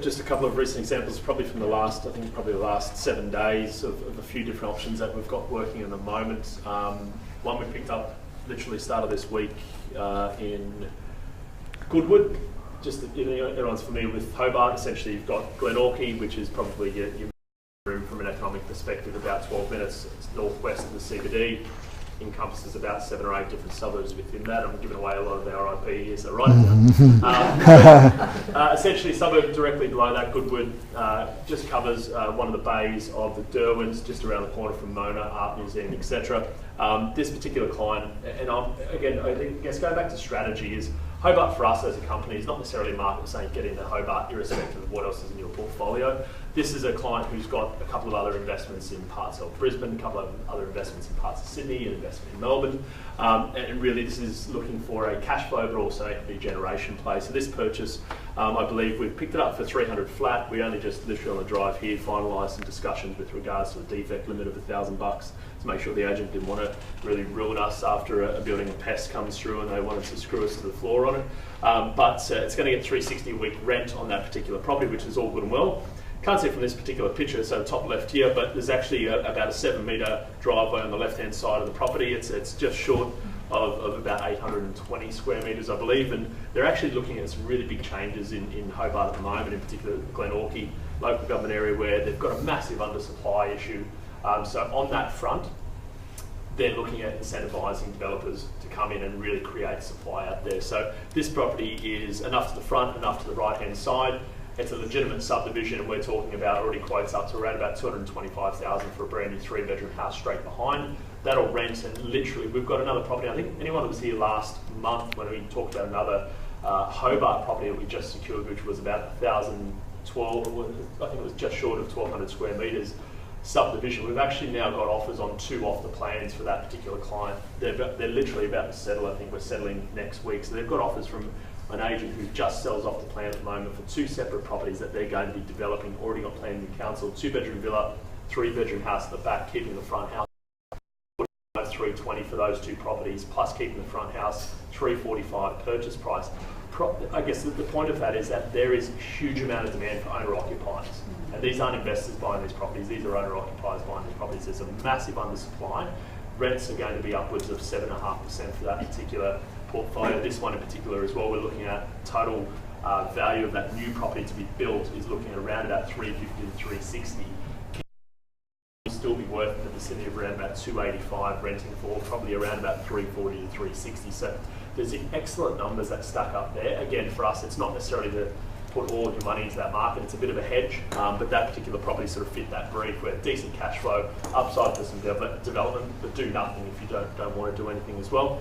just a couple of recent examples, probably from the last, I think probably the last 7 days of a few different options that we've got working at the moment. One we picked up literally started this week in Goodwood. Just everyone's familiar with Hobart. Essentially, you've got Glenorchy, which is probably your room from an economic perspective, about 12 minutes northwest of the CBD. Encompasses about 7 or 8 different suburbs within that. I'm giving away a lot of our IP here, so write it down. Essentially, suburb directly below that, Goodwood, just covers one of the bays of the Derwents, just around the corner from Mona, Art Museum, etc. This particular client, and again, I guess going back to strategy, is Hobart for us as a company is not necessarily a market saying get into Hobart irrespective of what else is in your portfolio. This is a client who's got a couple of other investments in parts of Brisbane, a couple of other investments in parts of Sydney, an investment in Melbourne, and really this is looking for a cash flow but also equity generation play. So this purchase, I believe we've picked it up for 300 flat. We only just literally on the drive here finalised some discussions with regards to the defect limit of $1,000 to make sure the agent didn't want to really ruin us after a building of pest comes through and they wanted to screw us to the floor on it. But it's going to get $360 a week rent on that particular property, which is all good and well. Can't see it from this particular picture, so top left here, but there's actually about a 7-metre driveway on the left-hand side of the property. It's just short of about 820 square metres, I believe, and they're actually looking at some really big changes in Hobart at the moment, in particular Glenorchy local government area, where they've got a massive undersupply issue. So on that front, they're looking at incentivising developers to come in and really create supply out there. So this property is enough to the front, enough to the right-hand side. It's a legitimate subdivision, and we're talking about already quotes up to around about $225,000 for a brand new 3-bedroom house straight behind. That'll rent, and literally we've got another property. I think anyone that was here last month when we talked about another Hobart property that we just secured, which was about 1,012, I think it was just short of 1,200 square metres subdivision. We've actually now got offers on 2 off the plans for that particular client. They're literally about to settle. I think we're settling next week. So they've got offers from an agent who just sells off the plan at the moment for 2 separate properties that they're going to be developing, already got planned in council, 2-bedroom villa, 3-bedroom house at the back, keeping the front house. $320 for those 2 properties, plus keeping the front house, $345 purchase price. I guess the point of that is that there is a huge amount of demand for owner-occupiers. And these aren't investors buying these properties, these are owner-occupiers buying these properties. There's a massive undersupply. Rents are going to be upwards of 7.5% for that particular portfolio. This one in particular as well, we're looking at total value of that new property to be built is looking at around about 350 to 360. Will still be worth in the vicinity of around about 285, renting for probably around about 340 to 360. So there's excellent numbers that stack up there. Again, for us, it's not necessarily to put all of your money into that market. It's a bit of a hedge, but that particular property sort of fit that brief, where decent cash flow, upside for some development, but do nothing if you don't want to do anything as well.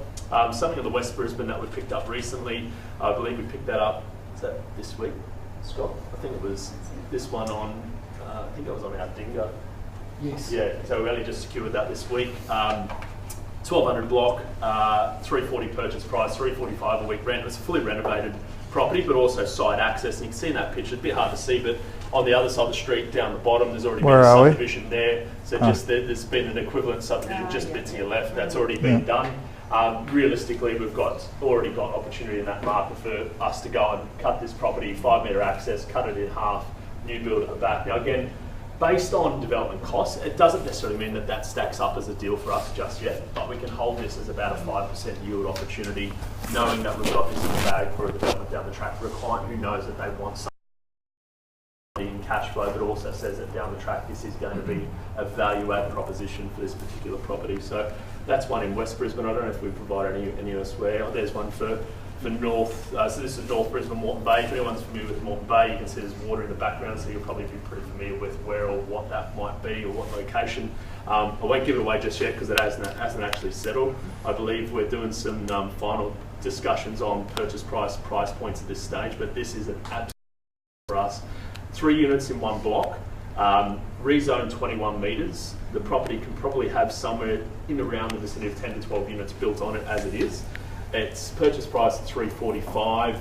Something on the West Brisbane that we picked up recently, I believe we picked that up, is that this week, Scott? I think it was this one on, I think it was on our Dingo. Yes. Yeah, so we only just secured that this week. 1,200 block, 340 purchase price, 345 a week rent. It's a fully renovated property, but also side access. And you can see in that picture, it's a bit hard to see, but on the other side of the street, down the bottom, there's already been a subdivision there. So just there's been an equivalent subdivision just a bit to your left. That's already been done. Realistically, we've already got opportunity in that market for us to go and cut this property, 5-metre access, cut it in half, new build at the back. Now again, based on development costs, it doesn't necessarily mean that that stacks up as a deal for us just yet, but we can hold this as about a 5% yield opportunity, knowing that we've got this in the bag for a development down the track for a client who knows that they want something in cash flow, but also says that down the track this is going to be a value-add proposition for this particular property. So that's one in West Brisbane. I don't know if we provide any elsewhere. Oh, there's one for North, so this is North Brisbane, Moreton Bay. If anyone's familiar with Moreton Bay, you can see there's water in the background, so you'll probably be pretty familiar with where or what that might be or what location. I won't give it away just yet because it hasn't actually settled. I believe we're doing some final discussions on purchase price points at this stage, but this is an absolute for us. 3 units in one block, rezoned 21 metres. The property can probably have somewhere in around the vicinity of 10 to 12 units built on it as it is. Its purchase price is $345.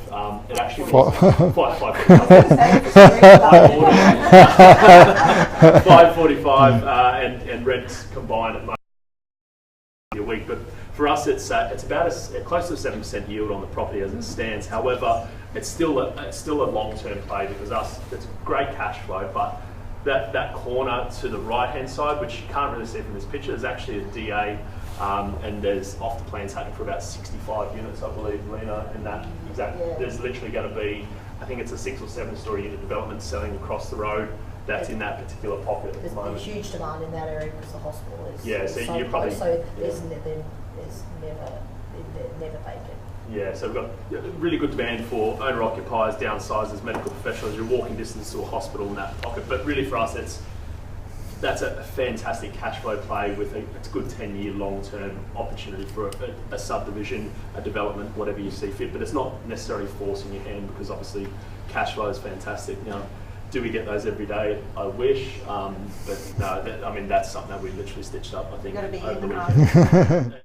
It actually was $545 and rents combined at most a week. But for for us, it's about close to a 7% yield on the property as it stands. However, it's still a long-term play because it's great cash flow, but that corner to the right-hand side, which you can't really see from this picture, is actually a DA, and there's off the plans happening for about 65 units, I believe, Lena, and that exact. Yeah. There's literally going to be, I think it's a 6 or 7 story unit development selling across the road. That's in that particular pocket at the moment. There's huge demand in that area because the hospital is so you're probably there's never vacant. Yeah, so we've got really good demand for owner-occupiers, downsizers, medical professionals. You're walking distance to a hospital in that pocket, but really for us, that's a fantastic cash flow play with it's a good 10-year long-term opportunity for a subdivision, a development, whatever you see fit. But it's not necessarily forcing your hand because obviously cash flow is fantastic. Do we get those every day? I wish, but no. That's something that we literally stitched up. I think. You've got to be in the market.